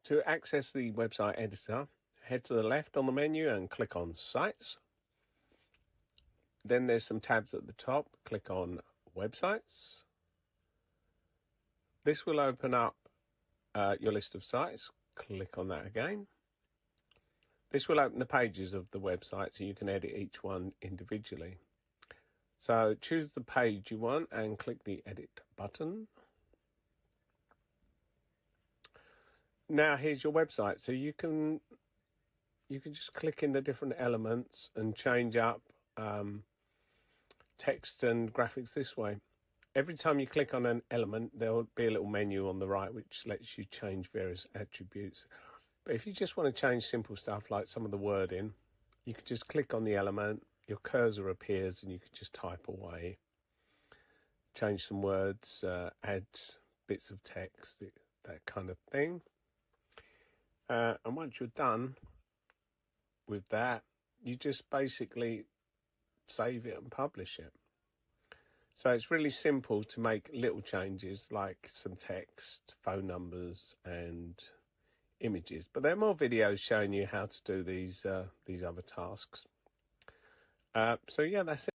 To access the website editor, head to the left on the menu and click on Sites. Then there's some tabs at the top. Click on Websites. This will open up your list of sites. Click on that again. This will open the pages of the website so you can edit each one individually. So choose the page you want and click the Edit button. Now here's your website, so you can just click in the different elements and change up text and graphics this way. Every time you click on an element, there'll be a little menu on the right which lets you change various attributes. But if you just want to change simple stuff like some of the wording, you can just click on the element, your cursor appears, and you can just type away, change some words, add bits of text, that kind of thing. And once you're done with that, you just basically save it and publish it. So it's really simple to make little changes like some text, phone numbers and images. But there are more videos showing you how to do these other tasks. So yeah, that's it.